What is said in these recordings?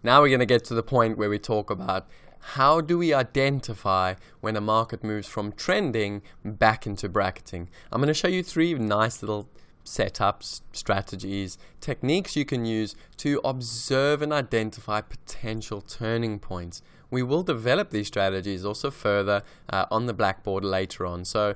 Now we're going to get to the point where we talk about how do we identify when a market moves from trending back into bracketing. I'm going to show you 3 nice little setups, strategies, techniques you can use to observe and identify potential turning points. We will develop these strategies also further on the blackboard later on. So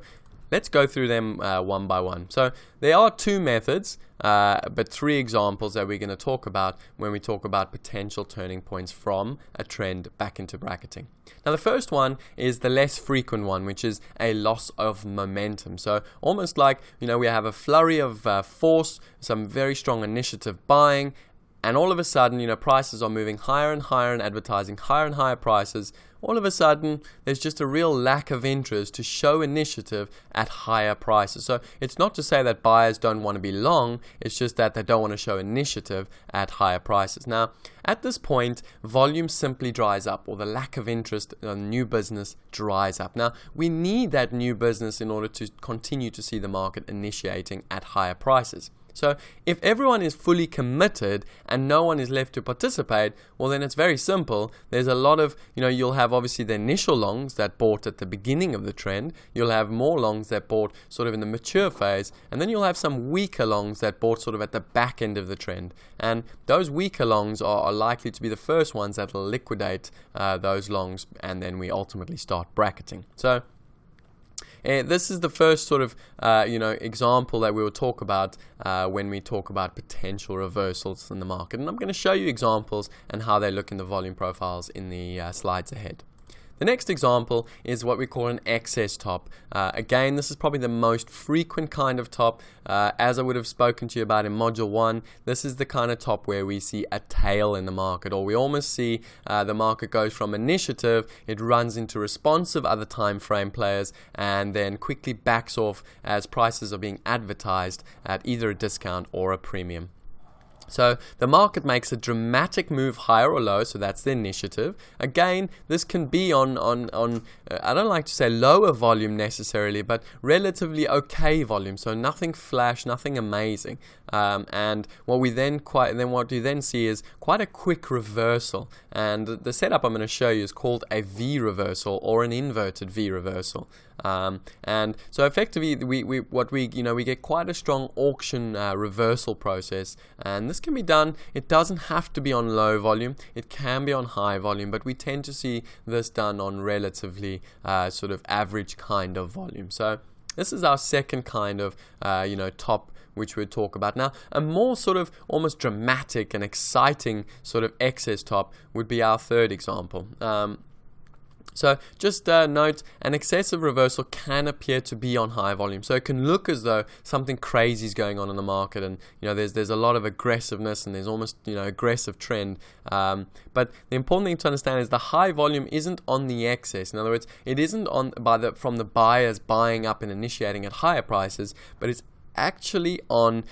let's go through them one by one. So there are 2 methods, but 3 examples that we're going to talk about when we talk about potential turning points from a trend back into bracketing. Now the first one is the less frequent one, which is a loss of momentum. So almost like, we have a flurry of force, some very strong initiative buying, and all of a sudden, prices are moving higher and higher and advertising higher and higher prices. All of a sudden, there's just a real lack of interest to show initiative at higher prices. So it's not to say that buyers don't want to be long, it's just that they don't want to show initiative at higher prices. Now, at this point, volume simply dries up, or the lack of interest in new business dries up. Now, we need that new business in order to continue to see the market initiating at higher prices. So if everyone is fully committed and no one is left to participate, well then it's very simple. There's a lot of, you'll have obviously the initial longs that bought at the beginning of the trend. You'll have more longs that bought sort of in the mature phase. And then you'll have some weaker longs that bought sort of at the back end of the trend. And those weaker longs are likely to be the first ones that will liquidate those longs, and then we ultimately start bracketing. So this is the first sort of example that we will talk about when we talk about potential reversals in the market, and I'm going to show you examples and how they look in the volume profiles in the slides ahead. The next example is what we call an excess top. Again, this is probably the most frequent kind of top. As I would have spoken to you about in Module 1, this is the kind of top where we see a tail in the market, or we almost see the market goes from initiative, it runs into responsive other time frame players, and then quickly backs off as prices are being advertised at either a discount or a premium. So the market makes a dramatic move higher or low, so that's the initiative. Again, this can be on I don't like to say lower volume necessarily, but relatively okay volume. So nothing flash, nothing amazing. And what you then see is quite a quick reversal. And the setup I'm going to show you is called a V reversal, or an inverted V reversal. And so effectively we get quite a strong auction reversal process, and this can be done. It doesn't have to be on low volume, it can be on high volume, but we tend to see this done on relatively sort of average kind of volume. So this is our second kind of top, which we'll talk about. Now, a more sort of almost dramatic and exciting sort of excess top would be our third example. So just note, an excessive reversal can appear to be on high volume. So it can look as though something crazy is going on in the market, and there's a lot of aggressiveness, and there's almost aggressive trend. But the important thing to understand is the high volume isn't on the excess. In other words, it isn't from the buyers buying up and initiating at higher prices, but it's actually on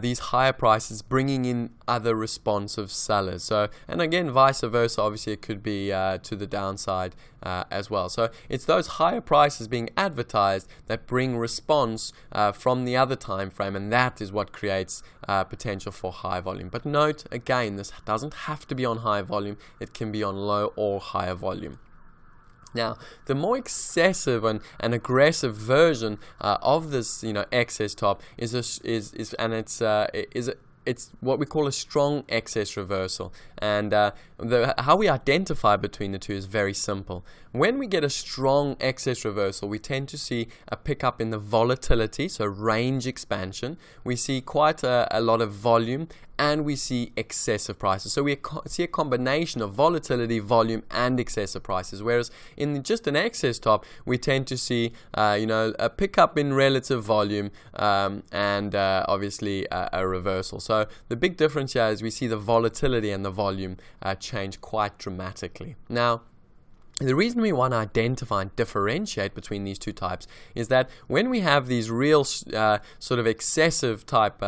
these higher prices bringing in other responsive sellers. So, and again, vice versa, obviously it could be to the downside as well. So it's those higher prices being advertised that bring response from the other time frame, and that is what creates potential for high volume. But note again, this doesn't have to be on high volume, it can be on low or higher volume. Now, the more excessive and aggressive version of this, excess top it's what we call a strong excess reversal. And how we identify between the two is very simple. When we get a strong excess reversal, we tend to see a pickup in the volatility, so range expansion. We see quite a lot of volume, and we see excessive prices. So we see a combination of volatility, volume, and excessive prices. Whereas in just an excess top, we tend to see a pickup in relative volume and obviously a reversal. So the big difference here is we see the volatility and the volume change quite dramatically. Now, the reason we want to identify and differentiate between these two types is that when we have these real sort of excessive type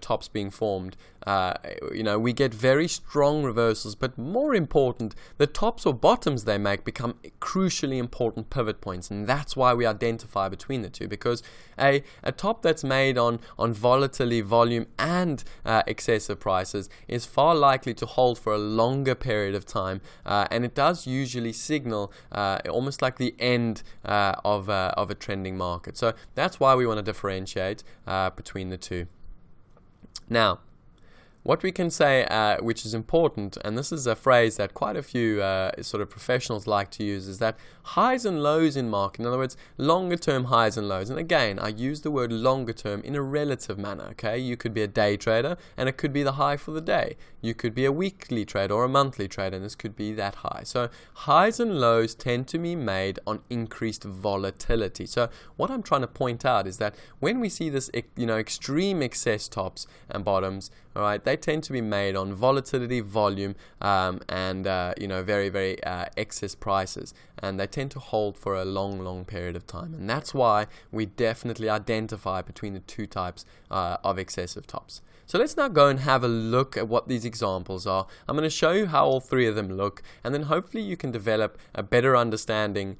tops being formed, we get very strong reversals, but more important, the tops or bottoms they make become crucially important pivot points, and that's why we identify between the two, because a top that's made on volatility, volume, and excessive prices is far likely to hold for a longer period of time, and it does usually signal almost like the end of a trending market. So that's why we want to differentiate between the two. Now, what we can say, which is important, and this is a phrase that quite a few sort of professionals like to use, is that highs and lows in market, in other words, longer term highs and lows. And again, I use the word longer term in a relative manner, okay? You could be a day trader, and it could be the high for the day. You could be a weekly trader or a monthly trader, and this could be that high. So highs and lows tend to be made on increased volatility. So what I'm trying to point out is that when we see this, extreme excess tops and bottoms, all right, they tend to be made on volatility, volume, and very, very excess prices, and they tend to hold for a long period of time. And that's why we definitely identify between the two types of excessive tops. So let's now go and have a look at what these examples are. I'm going to show you how all three of them look, and then hopefully you can develop a better understanding